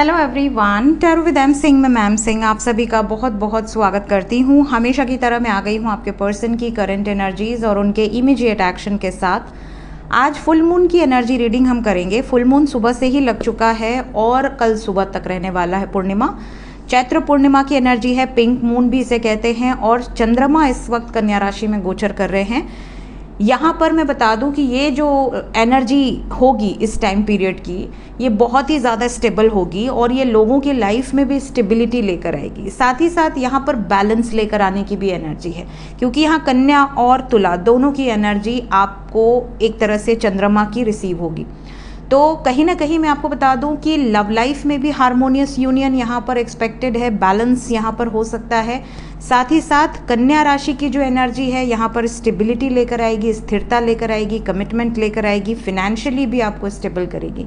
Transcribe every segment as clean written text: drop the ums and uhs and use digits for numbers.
Hello everyone, tarot with M Singh में ma'am Singh आप सभी का बहुत बहुत स्वागत करती हूँ। हमेशा की तरह मैं आ गई हूँ आपके पर्सन की करंट एनर्जीज और उनके इमीडिएट एक्शन के साथ। आज फुल मून की एनर्जी रीडिंग हम करेंगे। फुल मून सुबह से ही लग चुका है और कल सुबह तक रहने वाला है पूर्णिमा। चैत्र पूर्णिमा की एनर्जी है, पिंक मून भी इसे कहते हैं, और चंद्रमा इस वक्त कन्या राशि में गोचर कर रहे हैं। यहाँ पर मैं बता दूं कि ये जो एनर्जी होगी इस टाइम पीरियड की, ये बहुत ही ज़्यादा स्टेबल होगी और ये लोगों की लाइफ में भी स्टेबिलिटी लेकर आएगी। साथ ही साथ यहाँ पर बैलेंस लेकर आने की भी एनर्जी है, क्योंकि यहाँ कन्या और तुला दोनों की एनर्जी आपको एक तरह से चंद्रमा की रिसीव होगी। तो कहीं ना कहीं मैं आपको बता दूं कि लव लाइफ में भी हार्मोनियस यूनियन यहाँ पर एक्सपेक्टेड है, बैलेंस यहाँ पर हो सकता है। साथ ही साथ कन्या राशि की जो एनर्जी है यहाँ पर स्टेबिलिटी लेकर आएगी, स्थिरता लेकर आएगी, कमिटमेंट लेकर आएगी, फिनेंशियली भी आपको स्टेबल करेगी।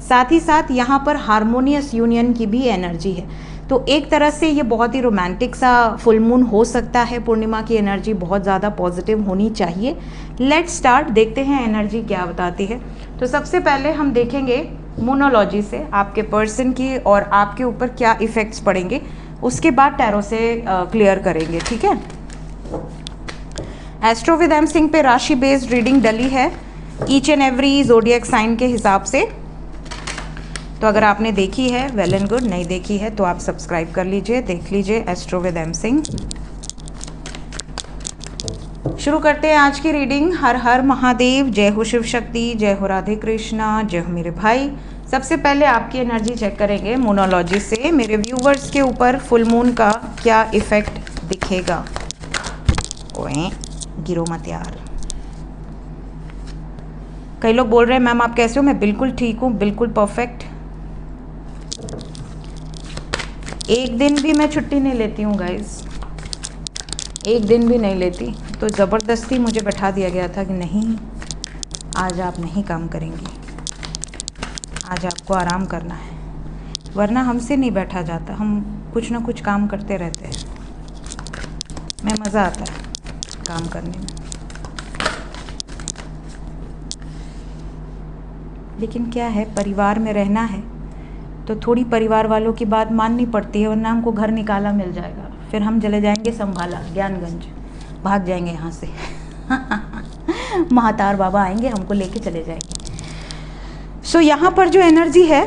साथ ही साथ यहाँ पर हार्मोनियस यूनियन की भी एनर्जी है। तो एक तरह से ये बहुत ही रोमांटिक सा फुल मून हो सकता है। पूर्णिमा की एनर्जी बहुत ज़्यादा पॉजिटिव होनी चाहिए। लेट्स स्टार्ट, देखते हैं एनर्जी क्या बताती है। तो सबसे पहले हम देखेंगे मूनोलॉजी से आपके पर्सन की और आपके ऊपर क्या इफ़ेक्ट्स पड़ेंगे, उसके बाद टैरो से क्लियर करेंगे, ठीक है। एस्ट्रो विद एम सिंह पे राशि बेस्ड रीडिंग डली है each and every zodiac sign के हिसाब से। तो अगर आपने देखी है वेल एंड गुड, नहीं देखी है तो आप सब्सक्राइब कर लीजिए, देख लीजिए एस्ट्रो विद एम सिंह। शुरू करते हैं आज की रीडिंग। हर हर महादेव, जय हो शिव शक्ति, जय हो राधे कृष्णा, जय हो मेरे भाई। सबसे पहले आपकी एनर्जी चेक करेंगे मोनोलॉजी से। मेरे व्यूवर्स के ऊपर फुल मून का क्या इफेक्ट दिखेगा। ओए गिरो मत यार। कई लोग बोल रहे हैं मैम आप कैसे हो। मैं बिल्कुल ठीक हूँ, बिल्कुल परफेक्ट। एक दिन भी मैं छुट्टी नहीं लेती हूँ गाइस, एक दिन भी नहीं लेती। तो ज़बरदस्ती मुझे बैठा दिया गया था कि नहीं आज आप नहीं काम करेंगी, आज आपको आराम करना है, वरना हमसे नहीं बैठा जाता। हम कुछ ना कुछ काम करते रहते हैं, मैं मज़ा आता है काम करने में। लेकिन क्या है, परिवार में रहना है तो थोड़ी परिवार वालों की बात माननी पड़ती है, वरना हमको घर निकाला मिल जाएगा। फिर हम चले जाएंगे संभाला, ज्ञानगंज, भाग जाएंगे यहाँ से महातार बाबा आएंगे, हमको लेके चले जाएंगे। सो यहाँ पर जो एनर्जी है,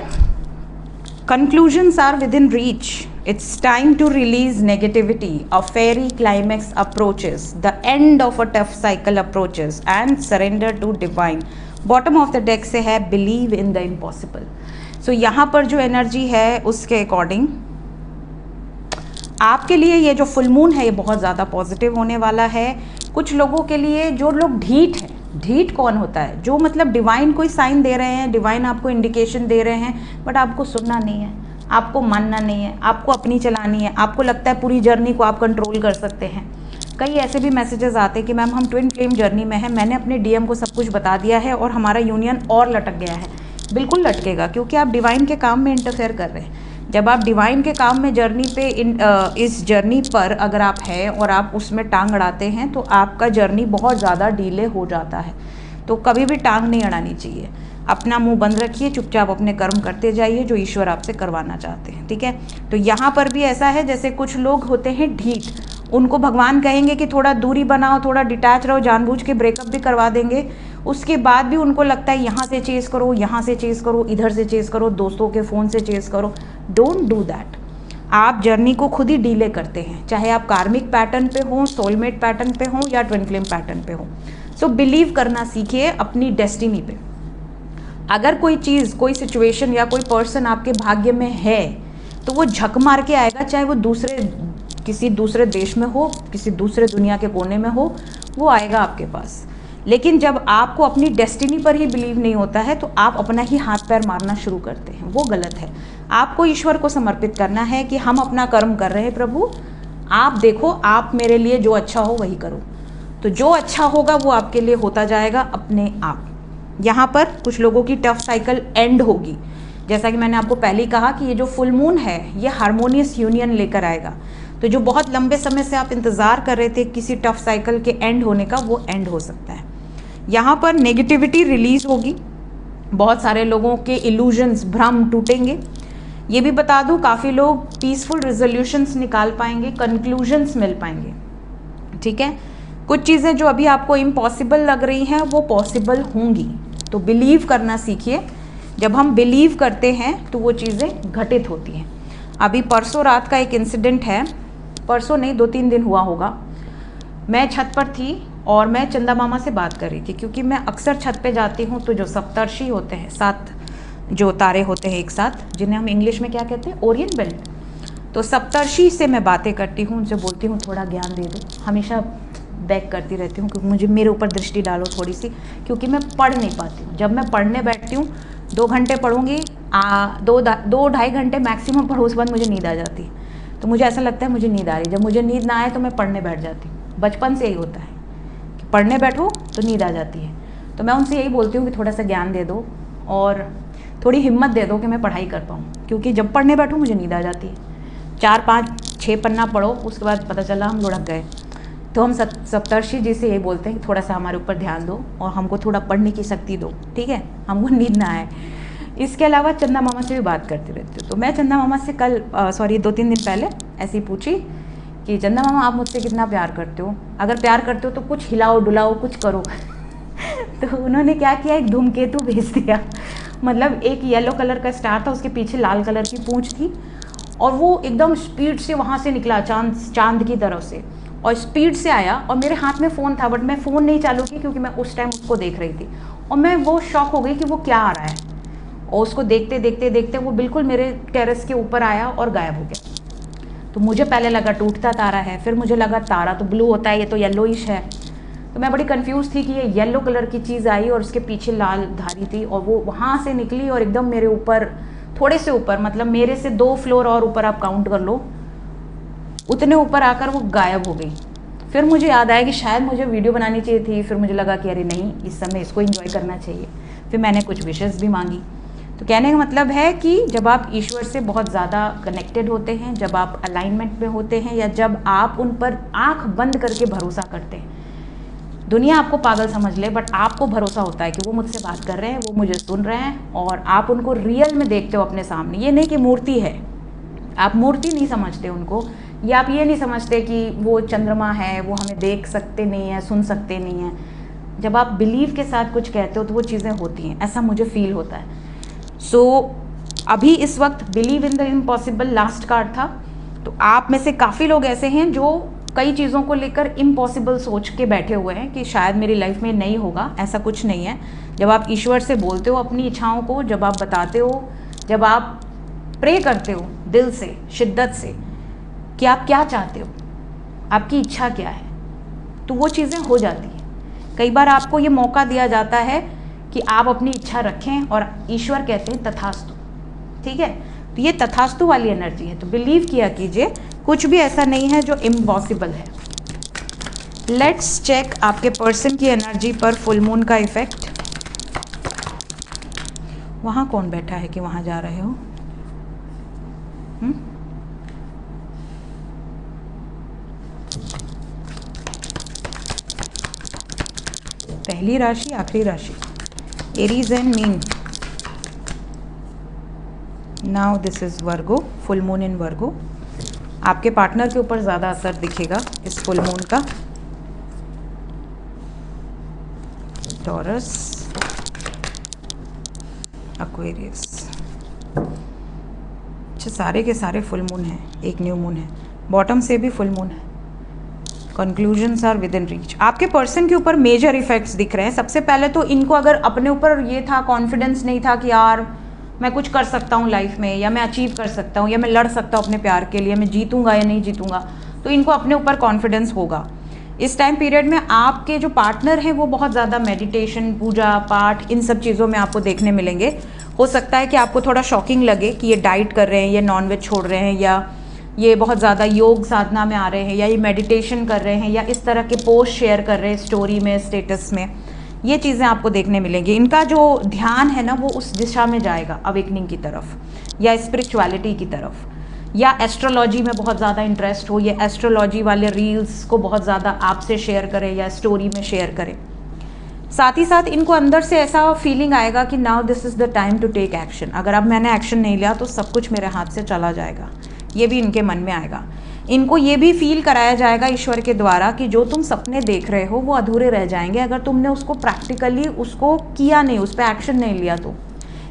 conclusions are within reach, it's time to release negativity, a fiery climax approaches, the end of a tough cycle approaches and surrender to divine. Bottom of the deck से है believe in the impossible. So यहाँ पर जो energy है उसके according आपके लिए ये जो फुल मून है ये बहुत ज़्यादा पॉजिटिव होने वाला है। कुछ लोगों के लिए, जो लोग ढीठ हैं, ढीठ कौन होता है, जो मतलब डिवाइन कोई साइन दे रहे हैं, डिवाइन आपको इंडिकेशन दे रहे हैं, बट आपको सुनना नहीं है, आपको मानना नहीं है, आपको अपनी चलानी है, आपको लगता है पूरी जर्नी को आप कंट्रोल कर सकते हैं। कई ऐसे भी मैसेजेस आते हैं कि मैम हम ट्विन फ्लेम जर्नी में हैं, मैंने अपने डीएम को सब कुछ बता दिया है और हमारा यूनियन और लटक गया है। बिल्कुल लटकेगा, क्योंकि आप डिवाइन के काम में इंटरफेयर कर रहे हैं। जब आप डिवाइन के काम में जर्नी पे इस जर्नी पर अगर आप हैं और आप उसमें टांग अड़ाते हैं तो आपका जर्नी बहुत ज़्यादा डिले हो जाता है। तो कभी भी टांग नहीं अड़ानी चाहिए। अपना मुंह बंद रखिए, चुपचाप अपने कर्म करते जाइए जो ईश्वर आपसे करवाना चाहते हैं, ठीक है। तो यहाँ पर भी ऐसा है, जैसे कुछ लोग होते हैं ढीठ, उनको भगवान कहेंगे कि थोड़ा दूरी बनाओ, थोड़ा डिटैच रहो, जानबूझ के ब्रेकअप भी करवा देंगे। उसके बाद भी उनको लगता है यहाँ से चेज़ करो, यहाँ से चेज़ करो, इधर से चेज़ करो, दोस्तों के फ़ोन से चेज़ करो। Don't do that. आप जर्नी को खुद ही डीले करते हैं, चाहे आप कार्मिक पैटर्न पे हों, सोलमेट पैटर्न पे हों या ट्विन फ्लेम पैटर्न पे हों। सो बिलीव करना सीखिए अपनी डेस्टिनी पे। अगर कोई चीज़, कोई सिचुएशन या कोई पर्सन आपके भाग्य में है तो वो झक मार के आएगा, चाहे वो किसी दूसरे देश में हो, किसी दूसरे दुनिया के कोने में हो, वो आएगा आपके पास। लेकिन जब आपको अपनी डेस्टिनी पर ही बिलीव नहीं होता है तो आप अपना ही हाथ पैर मारना शुरू करते हैं, वो गलत है। आपको ईश्वर को समर्पित करना है कि हम अपना कर्म कर रहे हैं, प्रभु आप देखो, आप मेरे लिए जो अच्छा हो वही करो। तो जो अच्छा होगा वो आपके लिए होता जाएगा अपने आप। यहाँ पर कुछ लोगों की टफ साइकिल एंड होगी। जैसा कि मैंने आपको पहले ही कहा कि ये जो फुल मून है ये हार्मोनियस यूनियन लेकर आएगा। तो जो बहुत लंबे समय से आप इंतज़ार कर रहे थे किसी टफ साइकिल के एंड होने का, वो एंड हो सकता है। यहाँ पर नेगेटिविटी रिलीज होगी, बहुत सारे लोगों के इल्यूजन्स, भ्रम टूटेंगे। ये भी बता दूँ, काफ़ी लोग पीसफुल रेजोल्यूशंस निकाल पाएंगे, कंक्लूजन्स मिल पाएंगे, ठीक है। कुछ चीज़ें जो अभी आपको इम्पॉसिबल लग रही हैं वो पॉसिबल होंगी, तो बिलीव करना सीखिए। जब हम बिलीव करते हैं तो वो चीज़ें घटित होती हैं। अभी परसों रात का एक इंसिडेंट है, परसों नहीं 2-3 दिन हुआ होगा। मैं छत पर थी और मैं चंदा मामा से बात कर रही थी, क्योंकि मैं अक्सर छत पे जाती हूँ तो जो सप्तर्षि होते हैं, 7 जो तारे होते हैं एक साथ, जिन्हें हम इंग्लिश में क्या कहते हैं, ओरियन बेल्ट, तो सप्तर्षि से मैं बातें करती हूँ, उनसे बोलती हूँ थोड़ा ज्ञान दे दो। हमेशा बैक करती रहती हूँ क्योंकि मुझे मेरे ऊपर दृष्टि डालो थोड़ी सी, क्योंकि मैं पढ़ नहीं पाती हूँ। जब मैं पढ़ने बैठती हूँ 2 घंटे पढ़ूंगी, 2-2.5 घंटे मैक्सिमम पढ़ूँ, उसके बाद मुझे नींद आ जाती है। तो मुझे ऐसा लगता है मुझे नींद आ रही है। जब मुझे नींद ना आए तो मैं पढ़ने बैठ जाती हूँ। बचपन से यही होता है कि पढ़ने बैठो तो नींद आ जाती है। तो मैं उनसे यही बोलती हूँ कि थोड़ा सा ज्ञान दे दो और थोड़ी हिम्मत दे दो कि मैं पढ़ाई कर पाऊँ, क्योंकि जब पढ़ने बैठूँ मुझे नींद आ जाती है। 4-5-6 पन्ना पढ़ो, उसके बाद पता चला हम लुढ़क गए। तो हम सप्तर्षि जी से यही बोलते हैं कि थोड़ा सा हमारे ऊपर ध्यान दो और हमको थोड़ा पढ़ने की शक्ति दो, ठीक है, हमको नींद ना आए। इसके अलावा चंदा मामा से भी बात करती रहती हूँ। तो मैं चंदा मामा से कल 2-3 दिन पहले ऐसी पूछी कि चंदा मामा आप मुझसे कितना प्यार करते हो, अगर प्यार करते हो तो कुछ हिलाओ डुलाओ कुछ करो। तो उन्होंने क्या किया, एक धूमकेतु भेज दिया। मतलब एक येलो कलर का स्टार था, उसके पीछे लाल कलर की पूंछ थी और वो एकदम स्पीड से वहाँ से निकला, चांद की तरफ से, और स्पीड से आया। और मेरे हाथ में फ़ोन था, बट मैं फ़ोन नहीं चालू की क्योंकि मैं उस टाइम उसको देख रही थी। और मैं वो शॉक हो गई कि वो क्या आ रहा है, और उसको देखते देखते देखते वो बिल्कुल मेरे टेरेस के ऊपर आया और गायब हो गया। तो मुझे पहले लगा टूटता तारा है, फिर मुझे लगा तारा तो ब्लू होता है, ये तो येलोइश है। तो मैं बड़ी कंफ्यूज थी कि ये येलो कलर की चीज़ आई और उसके पीछे लाल धारी थी, और वो वहाँ से निकली और एकदम मेरे ऊपर, थोड़े से ऊपर, मतलब मेरे से 2 फ्लोर और ऊपर आप काउंट कर लो, उतने ऊपर आकर वो गायब हो गई। फिर मुझे याद आया कि शायद मुझे वीडियो बनानी चाहिए थी। फिर मुझे लगा कि अरे नहीं, इस समय इसको एंजॉय करना चाहिए। फिर मैंने कुछ विशेस भी मांगी। तो कहने का मतलब है कि जब आप ईश्वर से बहुत ज़्यादा कनेक्टेड होते हैं, जब आप अलाइनमेंट में होते हैं, या जब आप उन पर आँख बंद करके भरोसा करते हैं, दुनिया आपको पागल समझ ले, बट आपको भरोसा होता है कि वो मुझसे बात कर रहे हैं, वो मुझे सुन रहे हैं, और आप उनको रियल में देखते हो अपने सामने। ये नहीं कि मूर्ति है, आप मूर्ति नहीं समझते उनको, या आप ये नहीं समझते कि वो चंद्रमा है, वो हमें देख सकते नहीं है, सुन सकते नहीं हैं। जब आप बिलीव के साथ कुछ कहते हो तो वो चीज़ें होती हैं, ऐसा मुझे फील होता है। सो अभी इस वक्त believe in the impossible last card था। तो आप में से काफ़ी लोग ऐसे हैं जो कई चीज़ों को लेकर इम्पॉसिबल सोच के बैठे हुए हैं कि शायद मेरी लाइफ में नहीं होगा। ऐसा कुछ नहीं है। जब आप ईश्वर से बोलते हो अपनी इच्छाओं को, जब आप बताते हो, जब आप प्रे करते हो दिल से, शिद्दत से, कि आप क्या चाहते हो, आपकी इच्छा क्या है, तो वो चीज़ें हो जाती हैं। कई बार आपको ये मौका दिया जाता है कि आप अपनी इच्छा रखें, और ईश्वर कहते हैं तथास्तु, ठीक है। तो ये तथास्तु वाली एनर्जी है। तो बिलीव किया कीजिए, कुछ भी ऐसा नहीं है जो इम्पॉसिबल है। लेट्स चेक आपके पर्सन की एनर्जी पर फुल मून का इफेक्ट। वहाँ कौन बैठा है कि वहाँ जा रहे हो? पहली राशि, आखिरी राशि, एरीज एंड मीन। Now this is Virgo, full moon in Virgo. आपके पार्टनर के ऊपर ज़्यादा असर दिखेगा इस फुल मून का। Taurus, Aquarius. अच्छा, सारे के सारे फुल मून हैं, एक न्यू मून है, बॉटम से भी फुल मून है। Conclusions are within reach. आपके पर्सन के ऊपर मेजर इफेक्ट्स दिख रहे हैं। सबसे पहले तो इनको अगर अपने ऊपर ये था, कॉन्फिडेंस नहीं था कि यार मैं कुछ कर सकता हूँ लाइफ में, या मैं अचीव कर सकता हूँ, या मैं लड़ सकता हूँ अपने प्यार के लिए, मैं जीतूंगा या नहीं जीतूंगा, तो इनको अपने ऊपर कॉन्फिडेंस होगा। इस टाइम पीरियड में आपके जो पार्टनर हैं वो बहुत ज़्यादा मेडिटेशन, पूजा पाठ, इन सब चीज़ों में आपको देखने मिलेंगे। हो सकता है कि आपको थोड़ा शॉकिंग लगे कि ये डाइट कर रहे हैं, या नॉनवेज छोड़ रहे हैं, या ये बहुत ज़्यादा योग साधना में आ रहे हैं, या ये मेडिटेशन कर रहे हैं, या इस तरह के पोस्ट शेयर कर रहे हैं स्टोरी में, स्टेटस में। ये चीज़ें आपको देखने मिलेंगी। इनका जो ध्यान है ना वो उस दिशा में जाएगा, अवेकनिंग की तरफ, या स्पिरिचुअलिटी की तरफ, या एस्ट्रोलॉजी में बहुत ज़्यादा इंटरेस्ट हो, या एस्ट्रोलॉजी वाले रील्स को बहुत ज़्यादा आपसे शेयर करें या स्टोरी में शेयर करें। साथ ही साथ इनको अंदर से ऐसा फीलिंग आएगा कि now this is the time to take action, अगर अब मैंने एक्शन नहीं लिया तो सब कुछ मेरे हाथ से चला जाएगा, ये भी इनके मन में आएगा। इनको ये भी फील कराया जाएगा ईश्वर के द्वारा कि जो तुम सपने देख रहे हो वो अधूरे रह जाएंगे अगर तुमने उसको प्रैक्टिकली उसको किया नहीं, उस पर एक्शन नहीं लिया तो।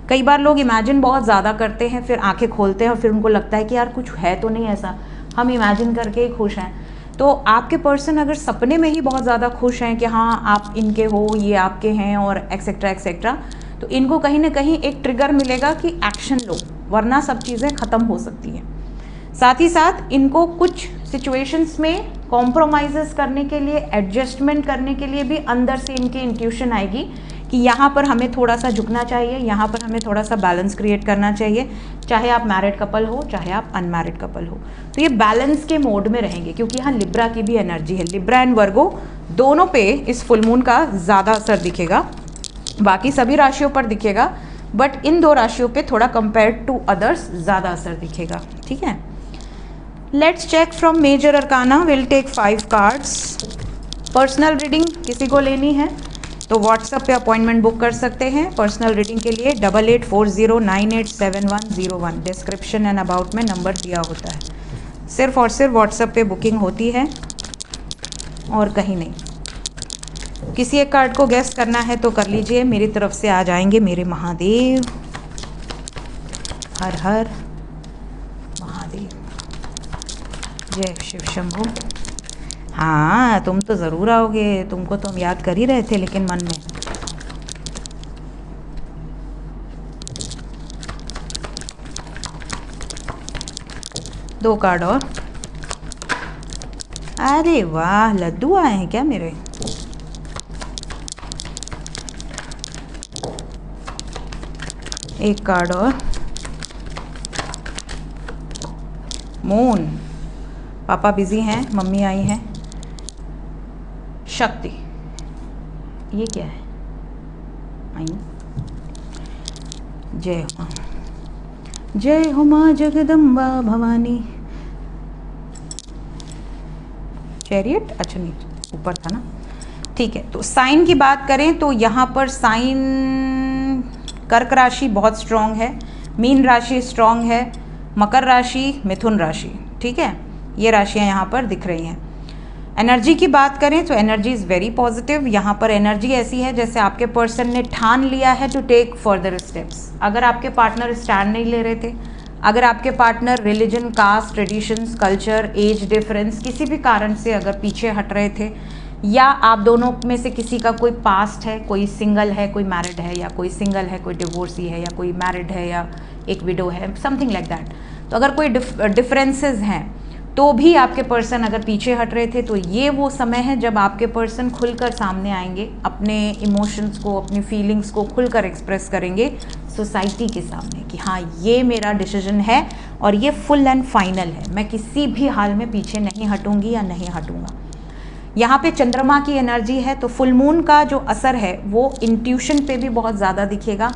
कई बार लोग इमेजिन बहुत ज़्यादा करते हैं, फिर आंखें खोलते हैं और फिर उनको लगता है कि यार कुछ है तो नहीं ऐसा, हम इमेजिन करके ही खुश हैं। तो आपके पर्सन अगर सपने में ही बहुत ज़्यादा खुश हैं कि हाँ आप इनके हो, ये आपके हैं और एक्सेट्रा एक्सेट्रा, तो इनको कहीं ना कहीं एक ट्रिगर मिलेगा कि एक्शन लो, वरना सब चीज़ें ख़त्म हो सकती हैं। साथ ही साथ इनको कुछ सिचुएशंस में कॉम्प्रोमाइज़ करने के लिए, एडजस्टमेंट करने के लिए भी अंदर से इनकी इंट्यूशन आएगी कि यहाँ पर हमें थोड़ा सा झुकना चाहिए, यहाँ पर हमें थोड़ा सा बैलेंस क्रिएट करना चाहिए, चाहे आप मैरिड कपल हो चाहे आप अनमैरिड कपल हो। तो ये बैलेंस के मोड में रहेंगे क्योंकि यहाँ लिब्रा की भी एनर्जी है। लिब्रा एंड वर्गो दोनों पे इस फुल मून का ज़्यादा असर दिखेगा, बाकी सभी राशियों पर दिखेगा, बट इन 2 राशियों पे थोड़ा कंपेयर्ड टू अदर्स ज़्यादा असर दिखेगा। ठीक है, let's check from major arcana. Will take 5 cards. Personal reading किसी को लेनी है तो व्हाट्सएप पे अपॉइंटमेंट बुक कर सकते हैं पर्सनल रीडिंग के लिए। 8840987101 डिस्क्रिप्शन एंड अबाउट में नंबर दिया होता है। सिर्फ और सिर्फ व्हाट्सएप पे बुकिंग होती है और कहीं नहीं। किसी एक कार्ड को गेस करना है तो कर लीजिए, मेरी तरफ से आ जाएंगे मेरे महादेव। हर हर महादेव, जय शिव शंभू। हाँ तुम तो ज़रूर आओगे, तुमको तो हम याद कर ही रहे थे लेकिन मन में। दो कार्ड और। अरे वाह, लड्डू आए हैं क्या मेरे। एक कार्ड और। मून, पापा बिजी हैं, मम्मी आई हैं। शक्ति, ये क्या है। आई जय हो, जय हो माँ जगदम्बा भवानी। चैरियट, अच्छा नहीं ऊपर था ना, ठीक है। तो साइन की बात करें तो यहाँ पर साइन कर्क राशि बहुत स्ट्रॉन्ग है, मीन राशि स्ट्रॉन्ग है, मकर राशि, मिथुन राशि, ठीक है, ये राशियाँ यहाँ पर दिख रही हैं। एनर्जी की बात करें तो एनर्जी इज़ वेरी पॉजिटिव। यहाँ पर एनर्जी ऐसी है जैसे आपके पर्सन ने ठान लिया है टू टेक फर्दर स्टेप्स। अगर आपके पार्टनर स्टैंड नहीं ले रहे थे, अगर आपके partner religion, caste, traditions, culture, age difference किसी भी कारण से अगर पीछे हट रहे थे, या आप दोनों में से किसी का कोई पास्ट है, कोई सिंगल है, कोई मैरिड है, या कोई सिंगल है, कोई डिवोर्सी है, या कोई मैरिड है, या एक विडो है, समथिंग लाइक दैट। तो अगर कोई डिफरेंसेस हैं तो भी आपके पर्सन अगर पीछे हट रहे थे, तो ये वो समय है जब आपके पर्सन खुलकर सामने आएंगे, अपने इमोशंस को, अपनी फीलिंग्स को खुलकर एक्सप्रेस करेंगे सोसाइटी के सामने कि हाँ ये मेरा डिसीजन है और ये फुल एंड फाइनल है, मैं किसी भी हाल में पीछे नहीं हटूंगी या नहीं हटूंगा। यहाँ पे चंद्रमा की एनर्जी है तो फुल मून का जो असर है वो इंट्यूशन पे भी बहुत ज़्यादा दिखेगा।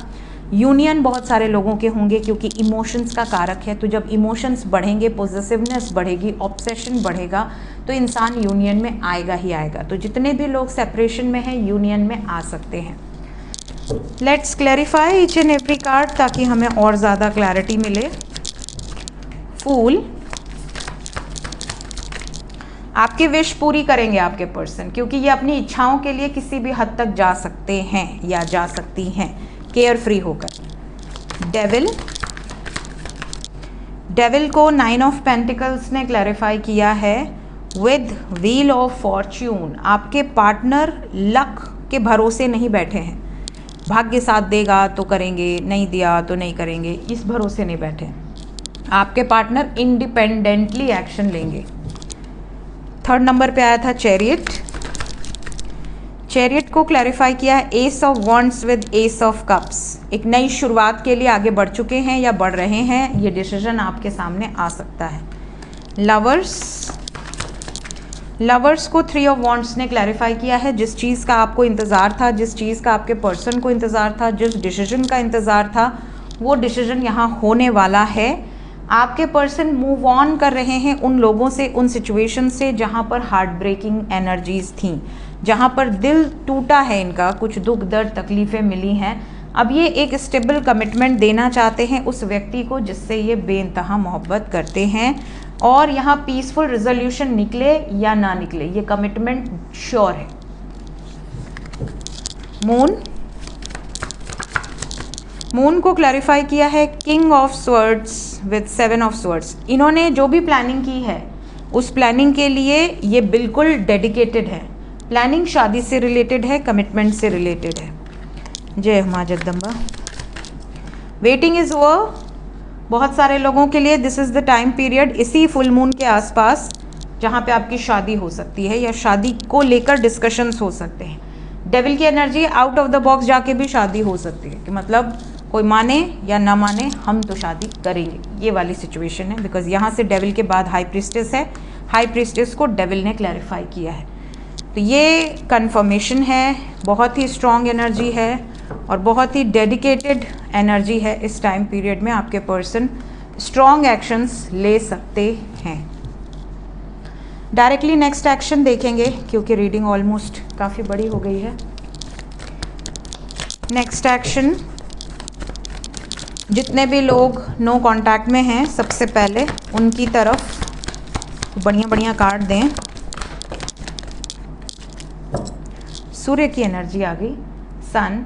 यूनियन बहुत सारे लोगों के होंगे क्योंकि इमोशंस का कारक है, तो जब इमोशंस बढ़ेंगे, पॉजिटिवनेस बढ़ेगी, ऑब्सेशन बढ़ेगा, तो इंसान यूनियन में आएगा ही आएगा। तो जितने भी लोग सेपरेशन में हैं यूनियन में आ सकते हैं। Let's clarify each and every card ताकि हमें और ज़्यादा क्लैरिटी मिले। फूल, आपकी विश पूरी करेंगे आपके पर्सन, क्योंकि ये अपनी इच्छाओं के लिए किसी भी हद तक जा सकते हैं या जा सकती हैं केयर फ्री होकर। डेविल, डेविल को 9 ऑफ पेंटिकल्स ने क्लैरिफाई किया है विद व्हील ऑफ फॉर्च्यून। आपके पार्टनर लक के भरोसे नहीं बैठे हैं, भाग्य साथ देगा तो करेंगे, नहीं दिया तो नहीं करेंगे, इस भरोसे नहीं बैठे। आपके पार्टनर इंडिपेंडेंटली एक्शन लेंगे। 3rd नंबर पे आया था चैरियट। चैरियट को क्लैरिफाई किया है S of wands with S of cups. एक नई शुरुआत के लिए आगे बढ़ चुके हैं या बढ़ रहे हैं, ये डिसीजन आपके सामने आ सकता है। लवर्स, लवर्स को 3 ऑफ वॉन्ड्स ने क्लैरिफाई किया है जिस चीज़ का आपको इंतज़ार था, जिस चीज़ का आपके पर्सन को इंतज़ार था, जिस डिसीजन का इंतज़ार था, वो डिसीजन यहाँ होने वाला है। आपके पर्सन मूव ऑन कर रहे हैं उन लोगों से, उन सिचुएशन से जहाँ पर हार्ट ब्रेकिंग एनर्जीज थी, जहाँ पर दिल टूटा है इनका, कुछ दुख दर्द तकलीफ़ें मिली हैं, अब ये एक स्टेबल कमिटमेंट देना चाहते हैं उस व्यक्ति को जिससे ये बेइंतहा मोहब्बत करते हैं। और यहाँ पीसफुल रिजोल्यूशन निकले या ना निकले, ये कमिटमेंट श्योर है। मून को क्लैरिफाई किया है king of swords with 7 of swords. इन्होंने जो भी प्लानिंग की है उस प्लानिंग के लिए ये बिल्कुल डेडिकेटेड है। प्लानिंग शादी से रिलेटेड है, कमिटमेंट से रिलेटेड है। जय माँ जगदम्बा। Waiting is over. बहुत सारे लोगों के लिए this is the time period, इसी फुल मून के आसपास जहाँ पे आपकी शादी हो सकती है या शादी को लेकर डिस्कशंस हो सकते हैं। डेविल की energy, out of the box जाके भी शादी हो सकती है कि मतलब कोई माने या ना माने हम तो शादी करेंगे, ये वाली सिचुएशन है। बिकॉज यहाँ से डेविल के बाद हाई प्रीस्टेस है, हाई प्रीस्टेस को डेविल ने क्लैरिफाई किया है। तो ये कंफर्मेशन है, बहुत ही स्ट्रॉन्ग एनर्जी है और बहुत ही डेडिकेटेड एनर्जी है। इस टाइम पीरियड में आपके पर्सन स्ट्रॉन्ग एक्शंस ले सकते हैं। डायरेक्टली नेक्स्ट एक्शन देखेंगे क्योंकि रीडिंग ऑलमोस्ट काफ़ी बड़ी हो गई है। नेक्स्ट एक्शन, जितने भी लोग नो कांटेक्ट में हैं सबसे पहले उनकी तरफ बढ़िया बढ़िया कार्ड दें। सूर्य की एनर्जी आ गई, सन।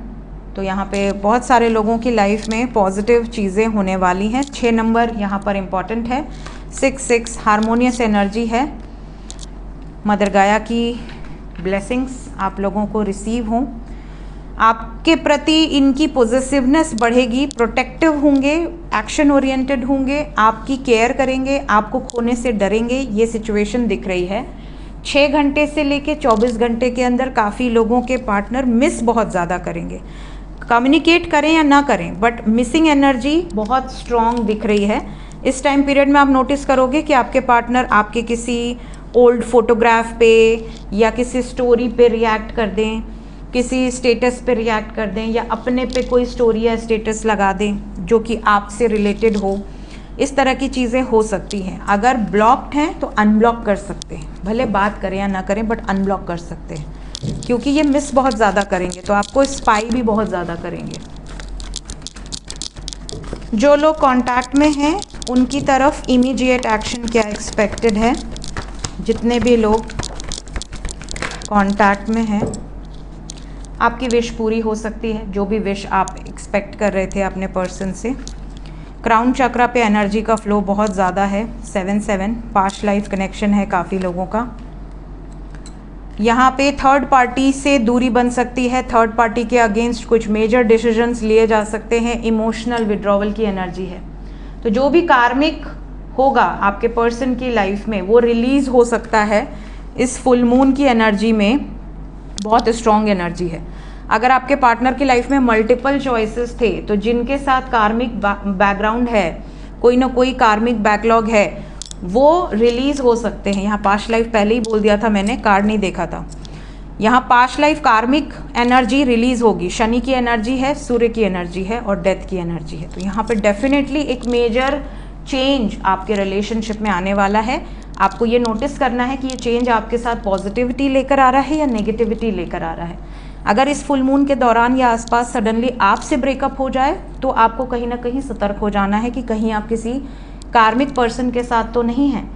तो यहाँ पे बहुत सारे लोगों की लाइफ में पॉजिटिव चीज़ें होने वाली हैं। 6 नंबर यहाँ पर इम्पॉर्टेंट है। 6 हारमोनियस एनर्जी है। मदर गाया की ब्लेसिंग्स आप लोगों को रिसीव हों। आपके प्रति इनकी पॉजिटिवनेस बढ़ेगी, प्रोटेक्टिव होंगे, एक्शन ओरिएंटेड होंगे, आपकी केयर करेंगे, आपको खोने से डरेंगे, ये सिचुएशन दिख रही है। 6 घंटे से लेके 24 घंटे के अंदर काफ़ी लोगों के पार्टनर मिस बहुत ज़्यादा करेंगे। कम्युनिकेट करें या ना करें बट मिसिंग एनर्जी बहुत स्ट्रॉन्ग दिख रही है। इस टाइम पीरियड में आप नोटिस करोगे कि आपके पार्टनर आपके किसी ओल्ड फोटोग्राफ पे या किसी स्टोरी पे रिएक्ट कर दें, किसी स्टेटस पे रिएक्ट कर दें या अपने पे कोई स्टोरी या स्टेटस लगा दें जो कि आपसे रिलेटेड हो। इस तरह की चीज़ें हो सकती हैं। अगर ब्लॉक्ड हैं तो अनब्लॉक कर सकते हैं, भले बात करें या ना करें बट अनब्लॉक कर सकते हैं क्योंकि ये मिस बहुत ज़्यादा करेंगे तो आपको स्पाई भी बहुत ज़्यादा करेंगे। जो लोग कांटेक्ट में हैं उनकी तरफ इमीडिएट एक्शन क्या एक्सपेक्टेड है। जितने भी लोग कांटेक्ट में हैं आपकी विश पूरी हो सकती है, जो भी विश आप एक्सपेक्ट कर रहे थे अपने पर्सन से। क्राउन चक्रा पे एनर्जी का फ्लो बहुत ज़्यादा है। 7 पास्ट लाइफ कनेक्शन है काफ़ी लोगों का। यहाँ पे थर्ड पार्टी से दूरी बन सकती है, थर्ड पार्टी के अगेंस्ट कुछ मेजर डिसीजंस लिए जा सकते हैं। इमोशनल विड्रॉवल की एनर्जी है। तो जो भी कार्मिक होगा आपके पर्सन की लाइफ में वो रिलीज़ हो सकता है। इस फुल मून की एनर्जी में बहुत स्ट्रॉन्ग एनर्जी है। अगर आपके पार्टनर की लाइफ में मल्टीपल चॉइसेस थे तो जिनके साथ कार्मिक बैकग्राउंड है, कोई ना कोई कार्मिक बैकलॉग है, वो रिलीज़ हो सकते हैं। यहाँ पास्ट लाइफ पहले ही बोल दिया था मैंने, कार्ड नहीं देखा था। यहाँ पास्ट लाइफ कार्मिक एनर्जी रिलीज़ होगी। शनि की एनर्जी है, सूर्य की एनर्जी है और डेथ की एनर्जी है। तो यहाँ पे डेफिनेटली एक मेजर चेंज आपके रिलेशनशिप में आने वाला है। आपको ये नोटिस करना है कि ये चेंज आपके साथ पॉजिटिविटी लेकर आ रहा है या नेगेटिविटी लेकर आ रहा है। अगर इस फुल मून के दौरान या आसपास सडनली आपसे ब्रेकअप हो जाए तो आपको कहीं ना कहीं सतर्क हो जाना है कि कहीं आप किसी कार्मिक पर्सन के साथ तो नहीं हैं।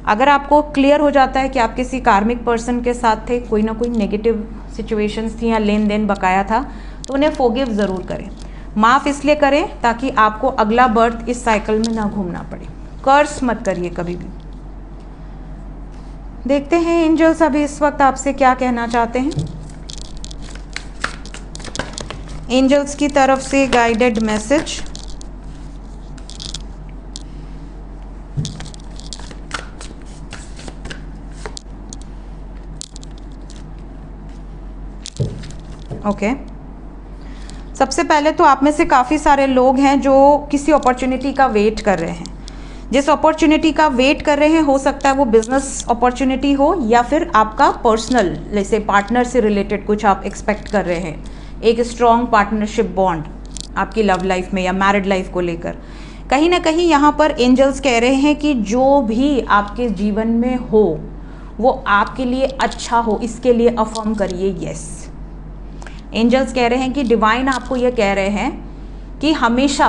अगर आपको क्लियर हो जाता है कि आप किसी कार्मिक पर्सन के साथ थे, कोई ना कोई नेगेटिव सिचुएशंस थी या लेन देन बकाया था, तो उन्हें फॉरगिव ज़रूर करें। माफ़ इसलिए करें ताकि आपको अगला बर्थ इस साइकिल में ना घूमना पड़े। कर्स मत करिए कभी भी। देखते हैं एंजल्स अभी इस वक्त आपसे क्या कहना चाहते हैं। एंजल्स की तरफ से गाइडेड मैसेज। ओके सबसे पहले तो आप में से काफ़ी सारे लोग हैं जो किसी अपॉर्चुनिटी का वेट कर रहे हैं। जिस अपॉर्चुनिटी का वेट कर रहे हैं हो सकता है वो बिजनेस अपॉर्चुनिटी हो या फिर आपका पर्सनल, जैसे पार्टनर से रिलेटेड कुछ आप एक्सपेक्ट कर रहे हैं। एक स्ट्रॉन्ग पार्टनरशिप बॉन्ड आपकी लव लाइफ में या मैरिड लाइफ को लेकर। कहीं ना कहीं यहाँ पर एंजल्स कह रहे हैं कि जो भी आपके जीवन में हो वो आपके लिए अच्छा हो, इसके लिए अफर्म करिए यस। एंजल्स कह रहे हैं कि डिवाइन आपको ये कह रहे हैं कि हमेशा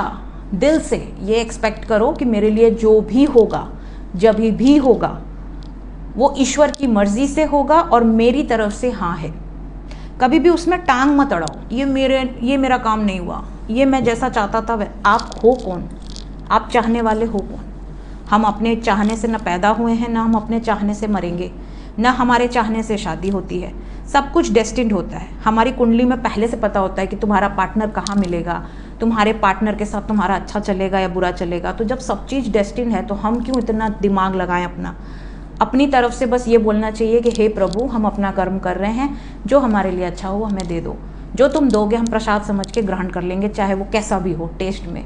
दिल से ये एक्सपेक्ट करो कि मेरे लिए जो भी होगा, जब भी होगा, वो ईश्वर की मर्जी से होगा और मेरी तरफ से हाँ है। कभी भी उसमें टांग मत अड़ाओ, ये मेरा काम नहीं हुआ, ये मैं जैसा चाहता था वह। आप हो कौन? आप चाहने वाले हो कौन? हम अपने चाहने से न पैदा हुए हैं, ना हम अपने चाहने से मरेंगे, ना हमारे चाहने से शादी होती है। सब कुछ डेस्टिन्ड होता है। हमारी कुंडली में पहले से पता होता है कि तुम्हारा पार्टनर कहाँ मिलेगा, तुम्हारे पार्टनर के साथ तुम्हारा अच्छा चलेगा या बुरा चलेगा। तो जब सब चीज़ डेस्टिन्ड है तो हम क्यों इतना दिमाग लगाएं अपनी तरफ से? बस ये बोलना चाहिए कि हे प्रभु, हम अपना कर्म कर रहे हैं, जो हमारे लिए अच्छा हो हमें दे दो, जो तुम दोगे हम प्रसाद समझ के ग्रहण कर लेंगे, चाहे वो कैसा भी हो, टेस्ट में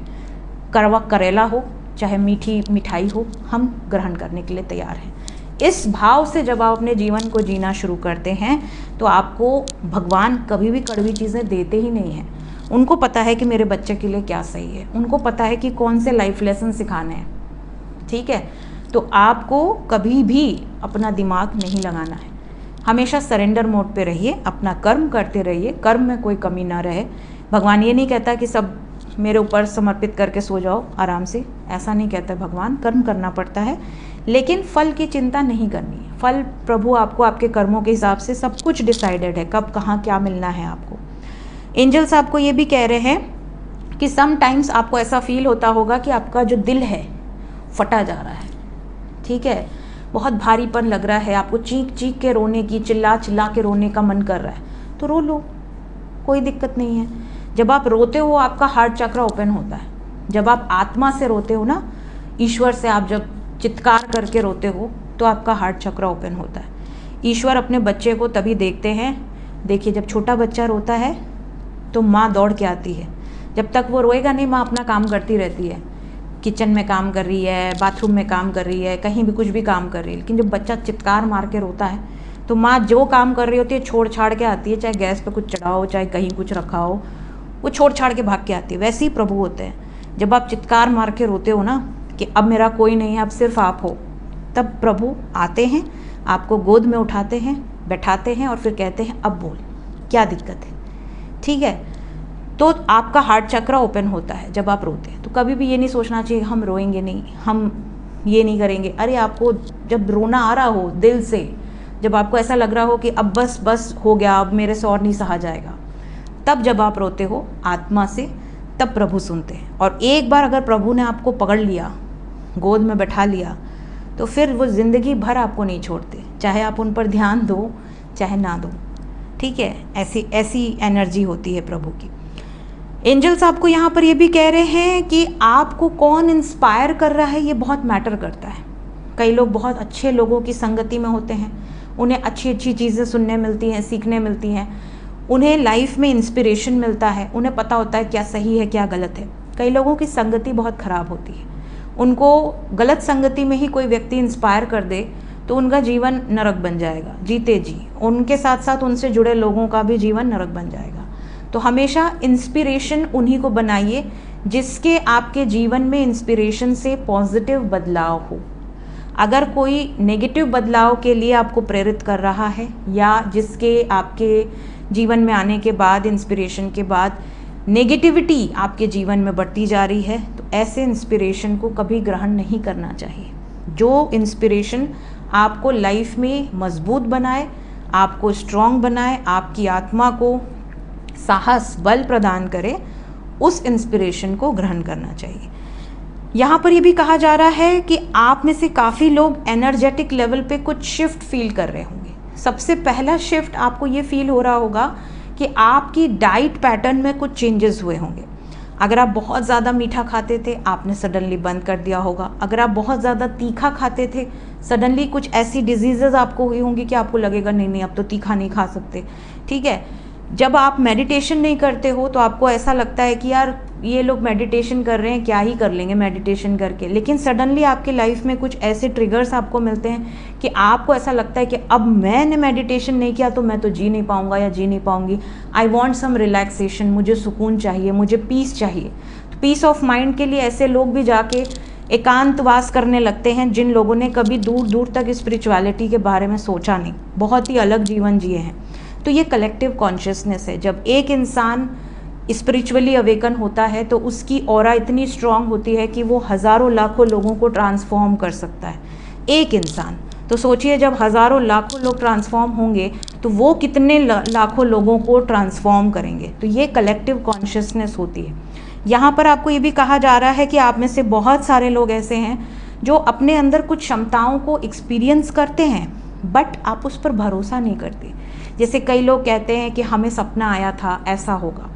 कड़वा करेला हो चाहे मीठी मिठाई हो, हम ग्रहण करने के लिए तैयार हैं। इस भाव से जब आप अपने जीवन को जीना शुरू करते हैं तो आपको भगवान कभी भी कड़वी चीज़ें देते ही नहीं हैं। उनको पता है कि मेरे बच्चे के लिए क्या सही है, उनको पता है कि कौन से लाइफ लेसन सिखाने हैं, ठीक है। तो आपको कभी भी अपना दिमाग नहीं लगाना है, हमेशा सरेंडर मोड पे रहिए, अपना कर्म करते रहिए, कर्म में कोई कमी ना रहे। भगवान ये नहीं कहता कि सब मेरे ऊपर समर्पित करके सो जाओ आराम से, ऐसा नहीं कहता भगवान। कर्म करना पड़ता है, लेकिन फल की चिंता नहीं करनी है। फल प्रभु आपको आपके कर्मों के हिसाब से सब कुछ डिसाइडेड है, कब कहाँ क्या मिलना है आपको। एंजल्स आपको ये भी कह रहे हैं कि समटाइम्स आपको ऐसा फील होता होगा कि आपका जो दिल है फटा जा रहा है, ठीक है, बहुत भारीपन लग रहा है, आपको चीख चीख के रोने की, चिल्ला चिल्ला के रोने का मन कर रहा है, तो रो लो, कोई दिक्कत नहीं है। जब आप रोते हो आपका हार्ट चक्र ओपन होता है। जब आप आत्मा से रोते हो ना, ईश्वर से आप जब चित्कार करके रोते हो तो आपका हार्ट चक्र ओपन होता है। ईश्वर अपने बच्चे को तभी देखते हैं, देखिए जब छोटा बच्चा रोता है तो माँ दौड़ के आती है, जब तक वो रोएगा नहीं माँ अपना काम करती रहती है, किचन में काम कर रही है, बाथरूम में काम कर रही है, कहीं भी कुछ भी काम कर रही है। लेकिन जब बच्चा चित्कार मार के रोता है तो माँ जो काम कर रही होती है छोड़ छाड़ के आती है, चाहे गैस पे कुछ चढ़ा हो चाहे कहीं कुछ रखा हो, वो छोड़ छाड़ के भाग के आती है। वैसे ही प्रभु होते हैं। जब आप चित्कार मार के रोते हो ना कि अब मेरा कोई नहीं है, अब सिर्फ आप हो, तब प्रभु आते हैं, आपको गोद में उठाते हैं, बैठाते हैं और फिर कहते हैं अब बोल, क्या दिक्कत है, ठीक है। तो आपका हार्ट चक्र ओपन होता है जब आप रोते हैं। तो कभी भी ये नहीं सोचना चाहिए हम रोएंगे नहीं, हम ये नहीं करेंगे। अरे आपको जब रोना आ रहा हो दिल से, जब आपको ऐसा लग रहा हो कि अब बस बस हो गया, अब मेरे से और नहीं सहा जाएगा, तब जब आप रोते हो आत्मा से, तब प्रभु सुनते हैं। और एक बार अगर प्रभु ने आपको पकड़ लिया, गोद में बैठा लिया, तो फिर वो ज़िंदगी भर आपको नहीं छोड़ते, चाहे आप उन पर ध्यान दो चाहे ना दो, ठीक है। ऐसी एनर्जी होती है प्रभु की। एंजल्स आपको यहाँ पर ये भी कह रहे हैं कि आपको कौन इंस्पायर कर रहा है ये बहुत मैटर करता है। कई लोग बहुत अच्छे लोगों की संगति में होते हैं, उन्हें अच्छी अच्छी चीज़ें सुनने मिलती हैं, सीखने मिलती हैं, उन्हें लाइफ में इंस्पिरेशन मिलता है, उन्हें पता होता है क्या सही है क्या गलत है। कई लोगों की संगति बहुत ख़राब होती है, उनको गलत संगति में ही कोई व्यक्ति इंस्पायर कर दे तो उनका जीवन नरक बन जाएगा, जीते जी उनके साथ साथ उनसे जुड़े लोगों का भी जीवन नरक बन जाएगा। तो हमेशा इंस्पिरेशन उन्हीं को बनाइए जिसके आपके जीवन में इंस्पिरेशन से पॉजिटिव बदलाव हो। अगर कोई नेगेटिव बदलाव के लिए आपको प्रेरित कर रहा है या जिसके आपके जीवन में आने के बाद, इंस्पिरेशन के बाद नेगेटिविटी आपके जीवन में बढ़ती जा रही है, तो ऐसे इंस्पिरेशन को कभी ग्रहण नहीं करना चाहिए। जो इंस्पिरेशन आपको लाइफ में मजबूत बनाए, आपको स्ट्रॉन्ग बनाए, आपकी आत्मा को साहस बल प्रदान करे, उस इंस्पिरेशन को ग्रहण करना चाहिए। यहाँ पर ये भी कहा जा रहा है कि आप में से काफ़ी लोग एनर्जेटिक लेवल पे कुछ शिफ्ट फील कर रहे होंगे। सबसे पहला शिफ्ट आपको ये फील हो रहा होगा कि आपकी डाइट पैटर्न में कुछ चेंजेस हुए होंगे। अगर आप बहुत ज़्यादा मीठा खाते थे आपने सडनली बंद कर दिया होगा। अगर आप बहुत ज़्यादा तीखा खाते थे, सडनली कुछ ऐसी डिजीज़ेज़ आपको हुई होंगी कि आपको लगेगा नहीं नहीं अब तो तीखा नहीं खा सकते, ठीक है। जब आप मेडिटेशन नहीं करते हो तो आपको ऐसा लगता है कि यार ये लोग मेडिटेशन कर रहे हैं, क्या ही कर लेंगे मेडिटेशन करके। लेकिन सडनली आपकी लाइफ में कुछ ऐसे ट्रिगर्स आपको मिलते हैं कि आपको ऐसा लगता है कि अब मैंने मेडिटेशन नहीं किया तो मैं तो जी नहीं पाऊंगा या जी नहीं पाऊंगी। आई वॉन्ट सम रिलैक्सेशन, मुझे सुकून चाहिए, मुझे पीस चाहिए। तो पीस ऑफ माइंड के लिए ऐसे लोग भी जाके एकांतवास करने लगते हैं जिन लोगों ने कभी दूर दूर तक स्पिरिचुअलिटी के बारे में सोचा नहीं, बहुत ही अलग जीवन जिए हैं। तो ये कलेक्टिव कॉन्शियसनेस है। जब एक इंसान स्पिरिचुअली अवेकन होता है तो उसकी ऑरा इतनी स्ट्रांग होती है कि वो हज़ारों लाखों लोगों को ट्रांसफॉर्म कर सकता है, एक इंसान। तो सोचिए जब हज़ारों लाखों लोग ट्रांसफॉर्म होंगे तो वो कितने लाखों लोगों को ट्रांसफॉर्म करेंगे। तो ये कलेक्टिव कॉन्शियसनेस होती है। यहाँ पर आपको ये भी कहा जा रहा है कि आप में से बहुत सारे लोग ऐसे हैं जो अपने अंदर कुछ क्षमताओं को एक्सपीरियंस करते हैं बट आप उस पर भरोसा नहीं करते। जैसे कई लोग कहते हैं कि हमें सपना आया था ऐसा होगा,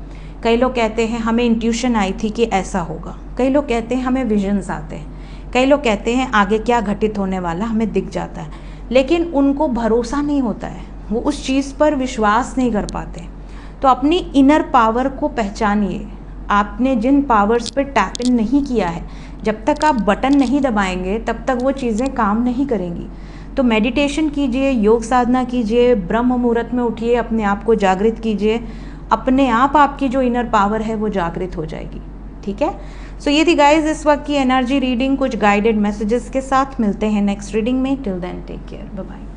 कई लोग कहते हैं हमें इंट्यूशन आई थी कि ऐसा होगा, कई लोग कहते हैं हमें विजन्स आते हैं, कई लोग कहते हैं आगे क्या घटित होने वाला हमें दिख जाता है, लेकिन उनको भरोसा नहीं होता है, वो उस चीज़ पर विश्वास नहीं कर पाते। तो अपनी इनर पावर को पहचानिए। आपने जिन पावर्स पर टैप इन नहीं किया है, जब तक आप बटन नहीं दबाएंगे तब तक वो चीज़ें काम नहीं करेंगी। तो मेडिटेशन कीजिए, योग साधना कीजिए, ब्रह्म मुहूर्त में उठिए, अपने आप को जागृत कीजिए, अपने आप आपकी जो इनर पावर है वो जागृत हो जाएगी। ठीक है। सो ये थी गाइज इस वक्त की एनर्जी रीडिंग, कुछ गाइडेड मैसेजेस के साथ। मिलते हैं नेक्स्ट रीडिंग में। Till then take care, bye bye.